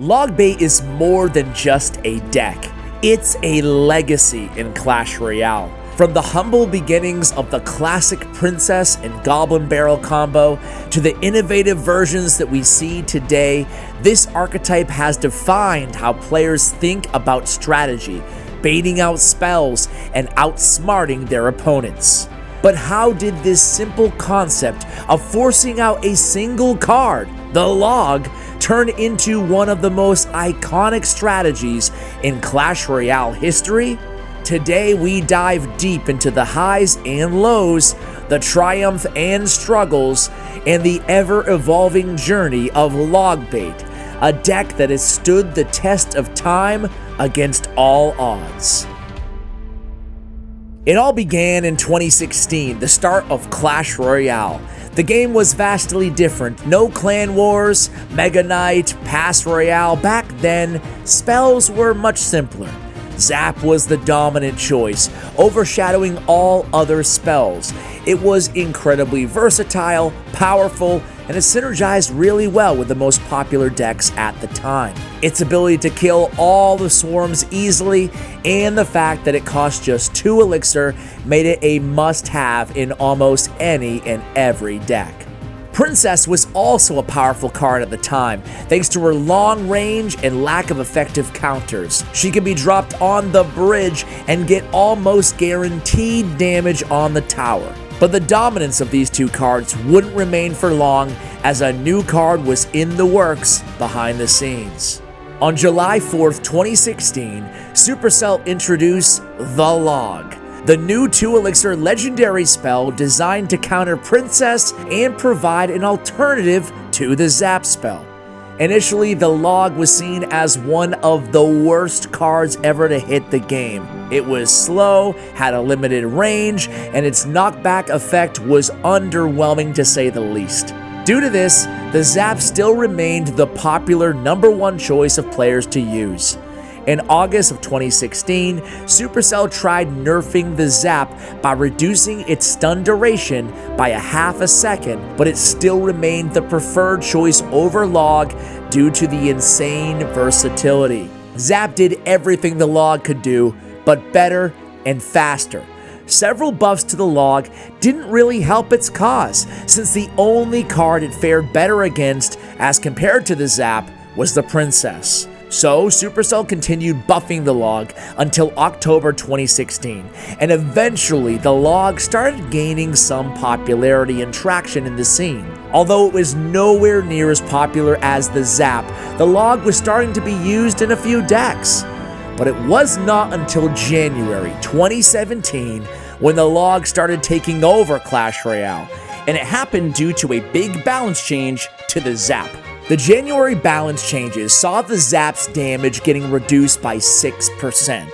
Log bait is more than just a deck. It's a legacy in Clash Royale. From the humble beginnings of the classic Princess and Goblin Barrel combo to the innovative versions that we see today, this archetype has defined how players think about strategy, baiting out spells, and outsmarting their opponents. But how did this simple concept of forcing out a single card, the log, turn into one of the most iconic strategies in Clash Royale history? Today we dive deep into the highs and lows, the triumph and struggles, and the ever-evolving journey of Logbait, a deck that has stood the test of time against all odds. It all began in 2016, the start of Clash Royale. The game was vastly different. No clan wars, Mega Knight, Pass Royale. Back then, spells were much simpler. Zap was the dominant choice, overshadowing all other spells. It was incredibly versatile, powerful, and it synergized really well with the most popular decks at the time. Its ability to kill all the swarms easily, and the fact that it cost just 2 elixir made it a must-have in almost any and every deck. Princess was also a powerful card at the time, thanks to her long range and lack of effective counters. She could be dropped on the bridge and get almost guaranteed damage on the tower. But the dominance of these two cards wouldn't remain for long, as a new card was in the works behind the scenes. On July 4th, 2016, Supercell introduced the Log, the new 2-elixir legendary spell designed to counter Princess and provide an alternative to the Zap spell. Initially, the Log was seen as one of the worst cards ever to hit the game. It was slow, had a limited range, and its knockback effect was underwhelming to say the least. Due to this, the Zap still remained the popular #1 choice of players to use. In August of 2016, Supercell tried nerfing the Zap by reducing its stun duration by a half a second, but it still remained the preferred choice over Log due to the insane versatility. Zap did everything the Log could do, but better and faster. Several buffs to the Log didn't really help its cause, since the only card it fared better against as compared to the Zap was the Princess. So, Supercell continued buffing the Log until October 2016, and eventually the Log started gaining some popularity and traction in the scene. Although it was nowhere near as popular as the Zap, the Log was starting to be used in a few decks. But it was not until January 2017 when the Log started taking over Clash Royale, and it happened due to a big balance change to the Zap. The January balance changes saw the Zap's damage getting reduced by 6%,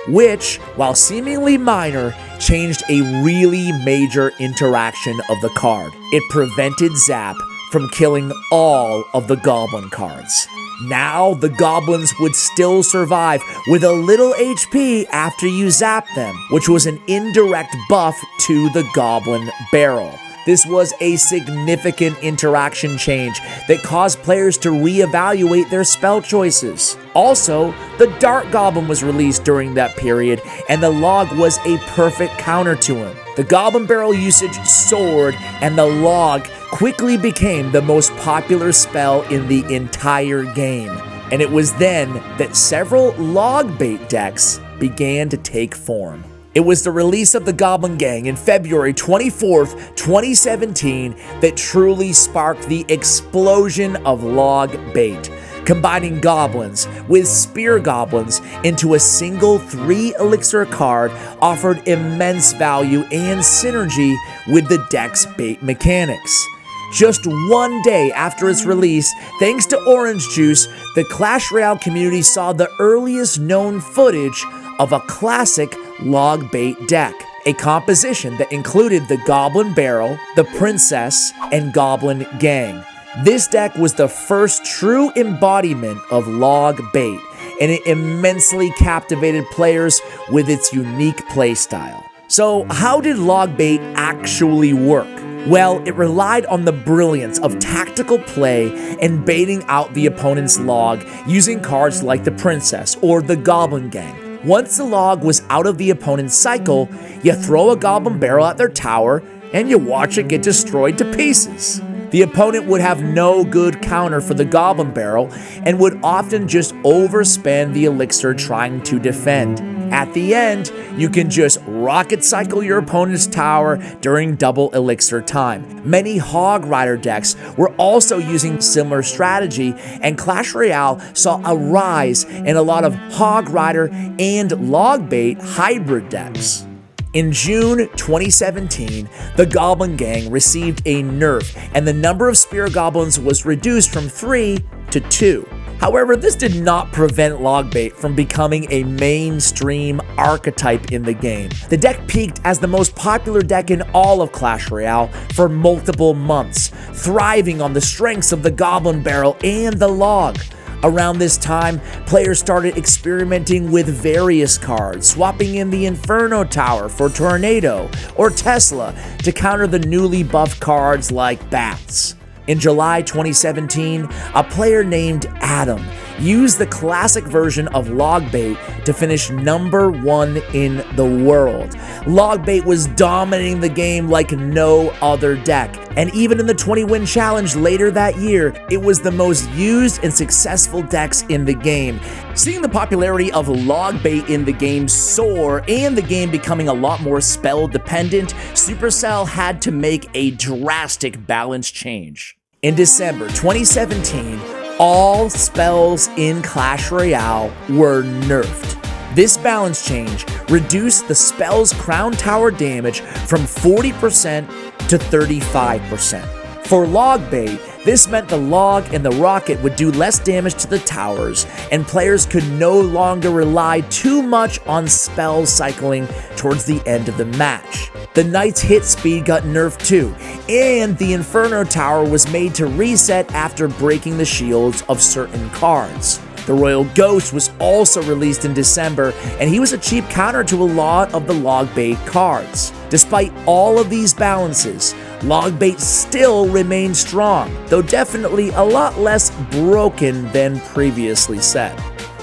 which, while seemingly minor, changed a really major interaction of the card. It prevented Zap from killing all of the Goblin cards. Now, the Goblins would still survive with a little HP after you zap them, which was an indirect buff to the Goblin Barrel. This was a significant interaction change that caused players to reevaluate their spell choices. Also, the Dart Goblin was released during that period, and the Log was a perfect counter to him. The Goblin Barrel usage soared, and the Log quickly became the most popular spell in the entire game. And it was then that several Log bait decks began to take form. It was the release of the Goblin Gang in February 24th, 2017 that truly sparked the explosion of Log bait, combining goblins with spear goblins into a single 3-elixir card offered immense value and synergy with the deck's bait mechanics. Just one day after its release, thanks to Orange Juice, the Clash Royale community saw the earliest known footage of a classic Log bait deck, a composition that included the Goblin Barrel, the Princess, and Goblin Gang. This deck was the first true embodiment of Log bait, and it immensely captivated players with its unique playstyle. So, how did Log bait actually work? Well, it relied on the brilliance of tactical play and baiting out the opponent's log using cards like the Princess or the Goblin Gang. Once the log was out of the opponent's cycle, you throw a Goblin Barrel at their tower and you watch it get destroyed to pieces. The opponent would have no good counter for the Goblin Barrel and would often just overspend the elixir trying to defend. At the end, you can just rocket cycle your opponent's tower during double elixir time. Many Hog Rider decks were also using similar strategy, and Clash Royale saw a rise in a lot of Hog Rider and Log Bait hybrid decks. In June 2017, the Goblin Gang received a nerf, and the number of Spear Goblins was reduced from 3 to 2. However, this did not prevent Logbait from becoming a mainstream archetype in the game. The deck peaked as the most popular deck in all of Clash Royale for multiple months, thriving on the strengths of the Goblin Barrel and the Log. Around this time, players started experimenting with various cards, swapping in the Inferno Tower for Tornado or Tesla to counter the newly buffed cards like Bats. In July 2017, a player named Adam used the classic version of Logbait to finish #1 in the world. Logbait was dominating the game like no other deck, and even in the 20-win challenge later that year, it was the most used and successful decks in the game. Seeing the popularity of Logbait in the game soar and the game becoming a lot more spell dependent, Supercell had to make a drastic balance change. In December 2017, all spells in Clash Royale were nerfed. This balance change reduced the spell's Crown Tower damage from 40% to 35%. For Logbait, this meant the Log and the Rocket would do less damage to the towers, and players could no longer rely too much on spell cycling towards the end of the match. The Knight's hit speed got nerfed too, and the Inferno Tower was made to reset after breaking the shields of certain cards. The Royal Ghost was also released in December, and he was a cheap counter to a lot of the Logbait cards. Despite all of these balances, Logbait still remained strong, though definitely a lot less broken than previously said.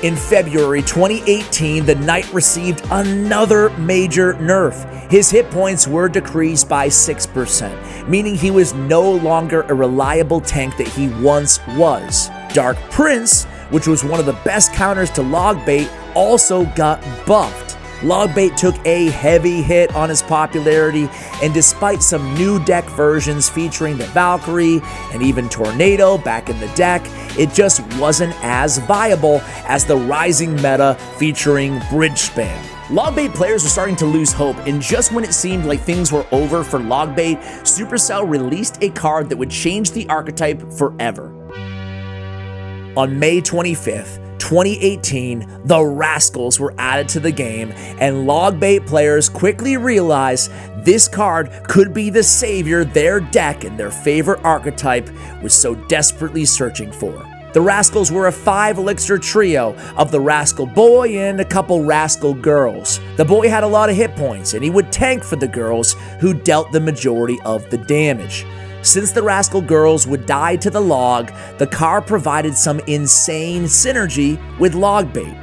In February 2018, the Knight received another major nerf. His hit points were decreased by 6%, meaning he was no longer a reliable tank that he once was. Dark Prince, which was one of the best counters to Logbait, also got buffed. Logbait took a heavy hit on his popularity, and despite some new deck versions featuring the Valkyrie and even Tornado back in the deck, it just wasn't as viable as the rising meta featuring Bridge Spam. Logbait players were starting to lose hope, and just when it seemed like things were over for Logbait, Supercell released a card that would change the archetype forever. On May 25th, 2018, the Rascals were added to the game, and Logbait players quickly realized this card could be the savior their deck and their favorite archetype was so desperately searching for. The Rascals were a 5-elixir trio of the Rascal Boy and a couple Rascal Girls. The boy had a lot of hit points, and he would tank for the girls, who dealt the majority of the damage. Since the Rascal Girls would die to the Log, the card provided some insane synergy with Logbait.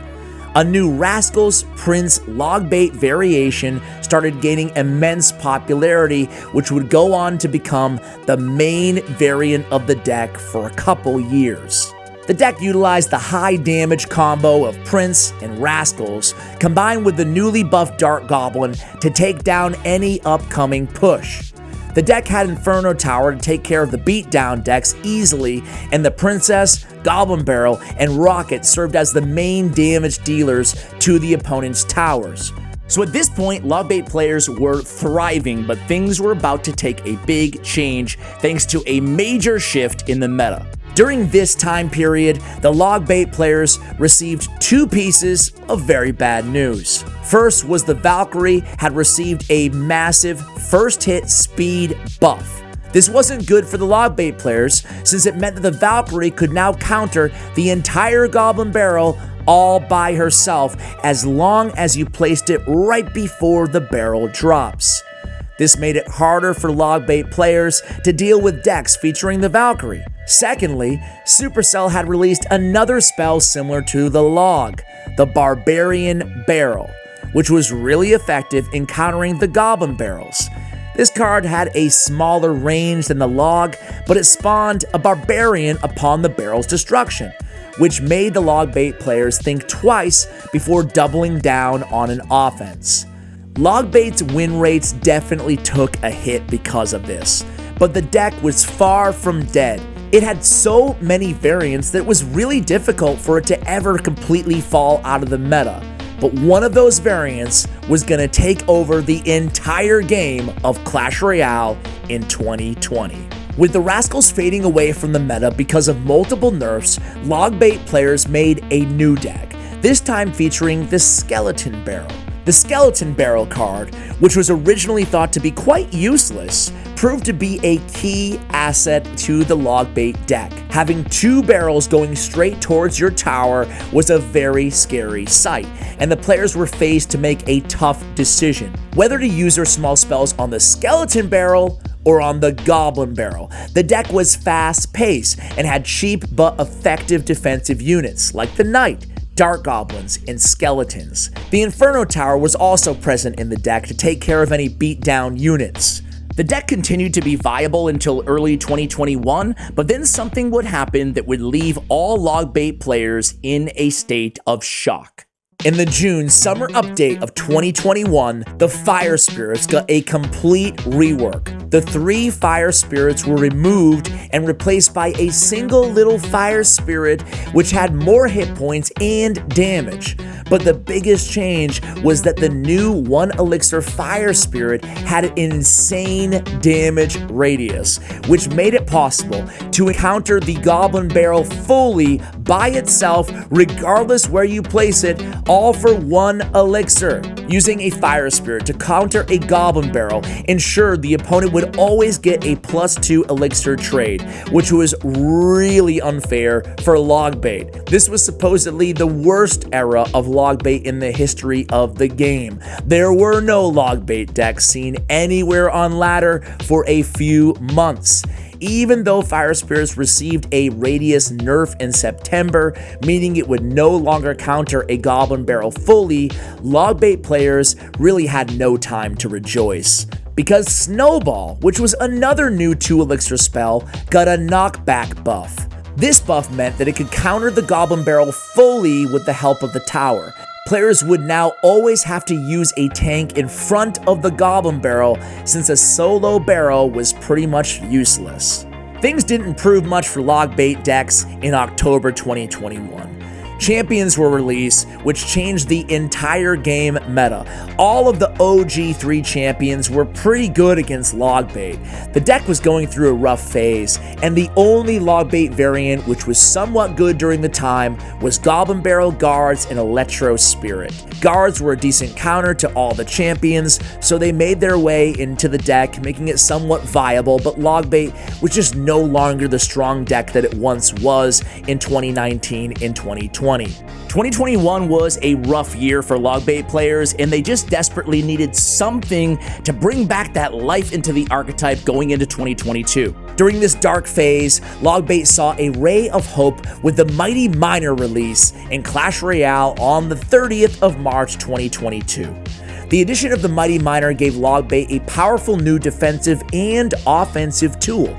A new Rascals Prince Logbait variation started gaining immense popularity, which would go on to become the main variant of the deck for a couple years. The deck utilized the high damage combo of Prince and Rascals, combined with the newly buffed Dark Goblin to take down any upcoming push. The deck had Inferno Tower to take care of the beatdown decks easily, and the Princess, Goblin Barrel, and Rocket served as the main damage dealers to the opponent's towers. So at this point, Logbait players were thriving, but things were about to take a big change thanks to a major shift in the meta. During this time period, the Logbait players received 2 pieces of very bad news. First was the Valkyrie had received a massive first hit speed buff. This wasn't good for the Logbait players, since it meant that the Valkyrie could now counter the entire Goblin Barrel all by herself as long as you placed it right before the barrel drops. This made it harder for log bait players to deal with decks featuring the Valkyrie. Secondly, Supercell had released another spell similar to the log, the Barbarian Barrel, which was really effective in countering the Goblin Barrels. This card had a smaller range than the log, but it spawned a Barbarian upon the barrel's destruction, which made the log bait players think twice before doubling down on an offense. Log bait's win rates definitely took a hit because of this, but the deck was far from dead. It had so many variants that it was really difficult for it to ever completely fall out of the meta. But one of those variants was going to take over the entire game of Clash Royale in 2020. With the Rascals fading away from the meta because of multiple nerfs, log bait players made a new deck, this time featuring the Skeleton Barrel. The Skeleton Barrel card, which was originally thought to be quite useless, proved to be a key asset to the log bait deck. Having two barrels going straight towards your tower was a very scary sight, and the players were faced to make a tough decision, whether to use their small spells on the Skeleton Barrel or on the Goblin Barrel. The deck was fast-paced and had cheap but effective defensive units like the Knight, Dark Goblins, and Skeletons. The Inferno Tower was also present in the deck to take care of any beat-down units. The deck continued to be viable until early 2021, but then something would happen that would leave all log bait players in a state of shock. In the June summer update of 2021, the Fire Spirits got a complete rework. The 3 Fire Spirits were removed and replaced by a single little Fire Spirit which had more hit points and damage. But the biggest change was that the new 1 Elixir Fire Spirit had an insane damage radius, which made it possible to encounter the Goblin Barrel fully by itself, regardless where you place it, all for 1 Elixir. Using a Fire Spirit to counter a Goblin Barrel ensured the opponent would always get a +2 Elixir trade, which was really unfair for log bait. This was supposedly the worst era of log bait in the history of the game. There were no log bait decks seen anywhere on ladder for a few months. Even though Fire Spirits received a radius nerf in September, meaning it would no longer counter a Goblin Barrel fully, log bait players really had no time to rejoice. Because Snowball, which was another new 2 Elixir spell, got a knockback buff. This buff meant that it could counter the Goblin Barrel fully with the help of the tower. Players would now always have to use a tank in front of the Goblin Barrel since a solo barrel was pretty much useless. Things didn't improve much for log bait decks in October 2021. Champions were released, which changed the entire game meta. All of the OG 3 champions were pretty good against log bait. The deck was going through a rough phase, and the only log bait variant which was somewhat good during the time was Goblin Barrel Guards and Electro Spirit. Guards were a decent counter to all the champions, so they made their way into the deck, making it somewhat viable, but log bait was just no longer the strong deck that it once was in 2019 and 2020. 2021 was a rough year for log bait players, and they just desperately needed something to bring back that life into the archetype going into 2022. During this dark phase, log bait saw a ray of hope with the Mighty Miner release in Clash Royale on the 30th of March 2022. The addition of the Mighty Miner gave log bait a powerful new defensive and offensive tool.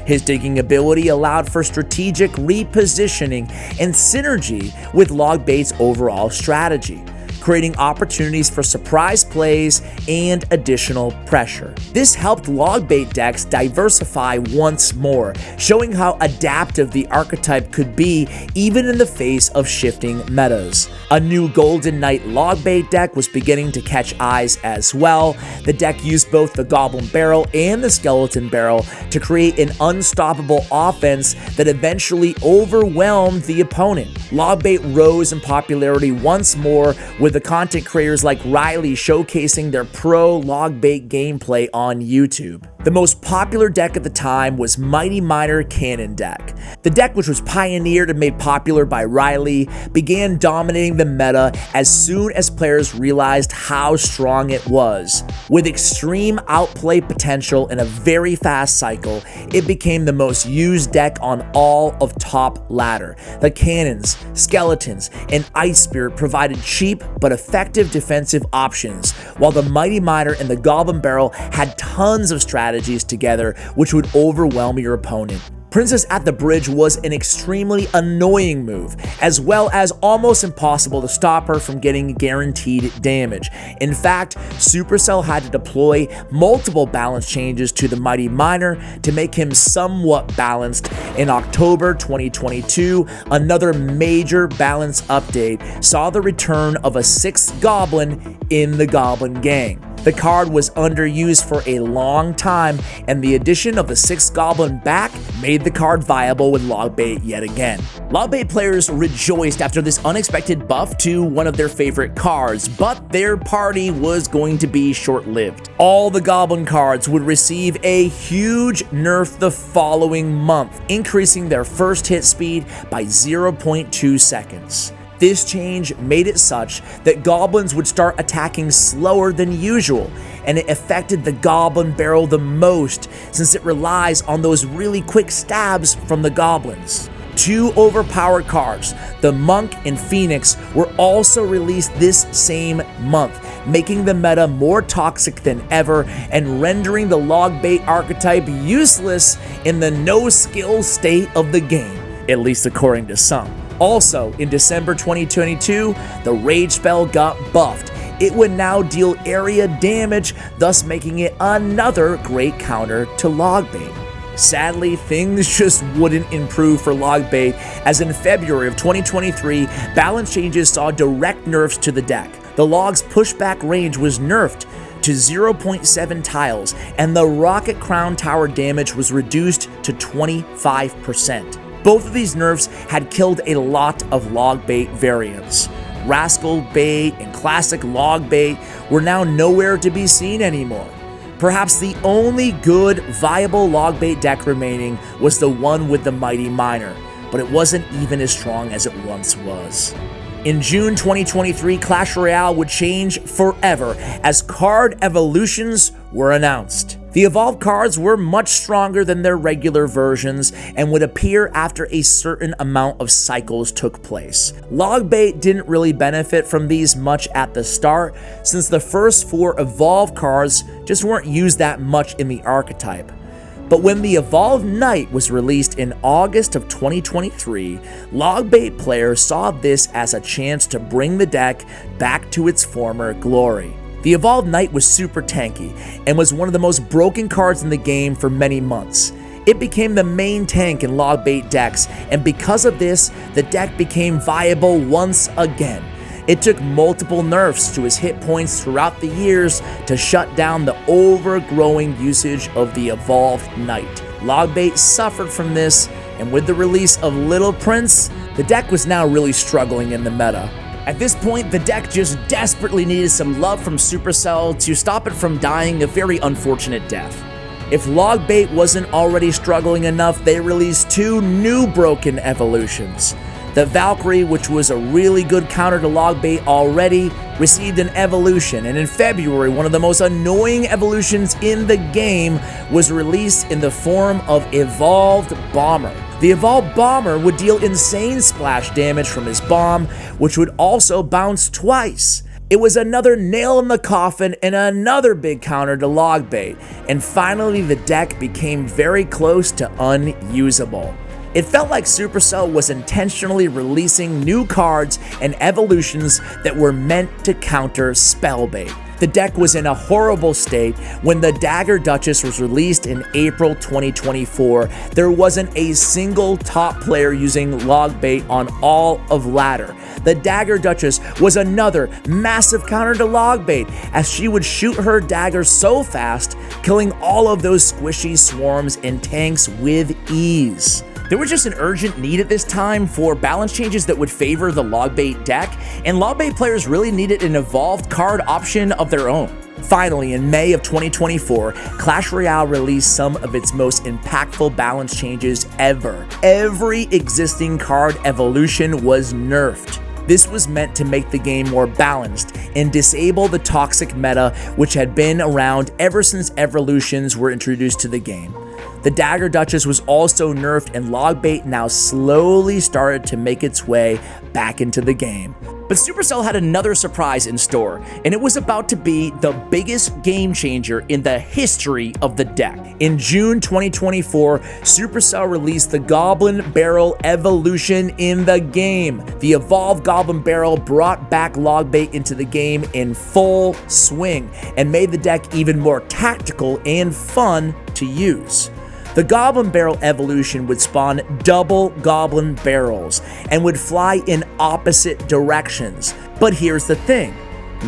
His digging ability allowed for strategic repositioning and synergy with log bait's overall strategy, creating opportunities for surprise plays and additional pressure. This helped log bait decks diversify once more, showing how adaptive the archetype could be even in the face of shifting metas. A new Golden Knight log bait deck was beginning to catch eyes as well. The deck used both the Goblin Barrel and the Skeleton Barrel to create an unstoppable offense that eventually overwhelmed the opponent. Log bait rose in popularity once more, with the content creators like Riley showcasing their pro log bait gameplay on YouTube. The most popular deck at the time was Mighty Miner Cannon deck. The deck, which was pioneered and made popular by Riley, began dominating the meta as soon as players realized how strong it was. With extreme outplay potential and a very fast cycle, it became the most used deck on all of top ladder. The cannons, skeletons, and Ice Spirit provided cheap but effective defensive options, while the Mighty Miner and the Goblin Barrel had tons of strategies together which would overwhelm your opponent. Princess at the Bridge was an extremely annoying move, as well as almost impossible to stop her from getting guaranteed damage. In fact, Supercell had to deploy multiple balance changes to the Mighty Miner to make him somewhat balanced. In October 2022, another major balance update saw the return of a 6th Goblin in the Goblin Gang. The card was underused for a long time, and the addition of the 6th Goblin back made the card viable with Logbait yet again. Logbait players rejoiced after this unexpected buff to one of their favorite cards, but their party was going to be short-lived. All the Goblin cards would receive a huge nerf the following month, increasing their first hit speed by 0.2 seconds. This change made it such that goblins would start attacking slower than usual, and it affected the Goblin Barrel the most since it relies on those really quick stabs from the goblins. 2 overpowered cards, the Monk and Phoenix, were also released this same month, making the meta more toxic than ever and rendering the Logbait archetype useless in the no-skill state of the game, at least according to some. Also, in December 2022, the Rage spell got buffed. It would now deal area damage, thus making it another great counter to Logbait. Sadly, things just wouldn't improve for Logbait, as in February of 2023, balance changes saw direct nerfs to the deck. The Log's pushback range was nerfed to 0.7 tiles, and the Rocket Crown Tower damage was reduced to 25%. Both of these nerfs had killed a lot of Logbait variants. Rascal Bait and Classic Logbait were now nowhere to be seen anymore. Perhaps the only good, viable Logbait deck remaining was the one with the Mighty Miner, but it wasn't even as strong as it once was. In June 2023, Clash Royale would change forever as card evolutions were announced. The evolved cards were much stronger than their regular versions and would appear after a certain amount of cycles took place. Logbait didn't really benefit from these much at the start, since the first 4 evolved cards just weren't used that much in the archetype. But when the Evolved Knight was released in August of 2023, Logbait players saw this as a chance to bring the deck back to its former glory. The Evolved Knight was super tanky and was one of the most broken cards in the game for many months. It became the main tank in Logbait decks, and because of this, the deck became viable once again. It took multiple nerfs to his hit points throughout the years to shut down the overgrowing usage of the Evolved Knight. Logbait suffered from this, and with the release of Little Prince, the deck was now really struggling in the meta. At this point, the deck just desperately needed some love from Supercell to stop it from dying a very unfortunate death. If Logbait wasn't already struggling enough, they released 2 new broken evolutions. The Valkyrie, which was a really good counter to Logbait already, received an evolution, and in February, one of the most annoying evolutions in the game was released in the form of Evolved Bomber. The Evolved Bomber would deal insane splash damage from his bomb, which would also bounce twice. It was another nail in the coffin and another big counter to Logbait, and finally the deck became very close to unusable. It felt like Supercell was intentionally releasing new cards and evolutions that were meant to counter Spellbait. The deck was in a horrible state when the Dagger Duchess was released in April 2024. There wasn't a single top player using Logbait on all of ladder. The Dagger Duchess was another massive counter to Logbait, as she would shoot her dagger so fast, killing all of those squishy swarms and tanks with ease. There was just an urgent need at this time for balance changes that would favor the log bait deck, and log bait players really needed an evolved card option of their own. Finally, in May of 2024, Clash Royale released some of its most impactful balance changes ever. Every existing card evolution was nerfed. This was meant to make the game more balanced and disable the toxic meta which had been around ever since evolutions were introduced to the game. The Dagger Duchess was also nerfed, and log bait now slowly started to make its way back into the game. But Supercell had another surprise in store, and it was about to be the biggest game changer in the history of the deck. In June 2024, Supercell released the Goblin Barrel evolution in the game. The evolved Goblin Barrel brought back log bait into the game in full swing and made the deck even more tactical and fun to use. The Goblin Barrel evolution would spawn double Goblin Barrels and would fly in opposite directions. But here's the thing,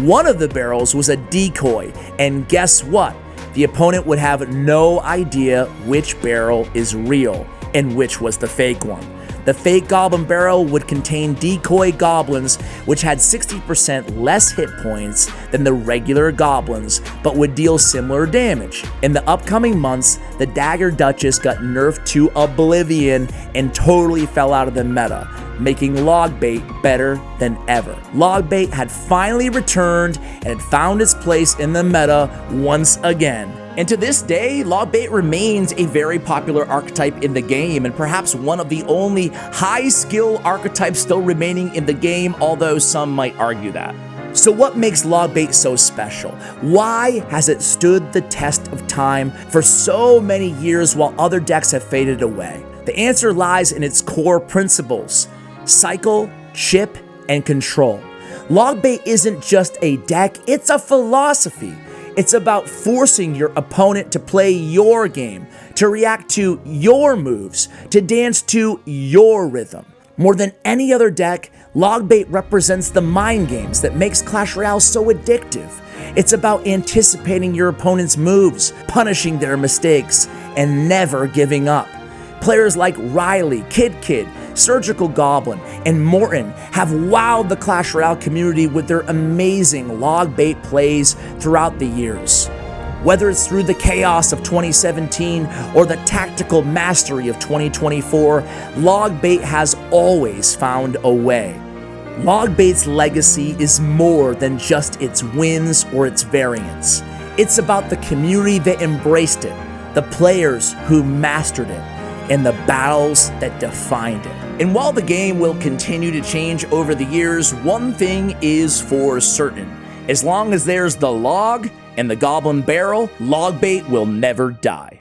one of the barrels was a decoy, and guess what? The opponent would have no idea which barrel is real and which was the fake one. The fake Goblin Barrel would contain decoy goblins, which had 60% less hit points than the regular goblins, but would deal similar damage. In the upcoming months, the Dagger Duchess got nerfed to oblivion and totally fell out of the meta, making log bait better than ever. Log bait had finally returned and had found its place in the meta once again. And to this day, log bait remains a very popular archetype in the game, and perhaps one of the only high-skill archetypes still remaining in the game, although some might argue that. So what makes log bait so special? Why has it stood the test of time for so many years while other decks have faded away? The answer lies in its core principles: cycle, chip, and control. Log bait isn't just a deck, it's a philosophy. It's about forcing your opponent to play your game, to react to your moves, to dance to your rhythm. More than any other deck, log bait represents the mind games that makes Clash Royale so addictive. It's about anticipating your opponent's moves, punishing their mistakes, and never giving up. Players like Riley, Kid, Surgical Goblin, and Morton have wowed the Clash Royale community with their amazing log bait plays throughout the years. Whether it's through the chaos of 2017 or the tactical mastery of 2024, log bait has always found a way. Log bait's legacy is more than just its wins or its variants. It's about the community that embraced it, the players who mastered it, and the battles that defined it. And while the game will continue to change over the years, one thing is for certain. As long as there's the log and the Goblin Barrel, log bait will never die.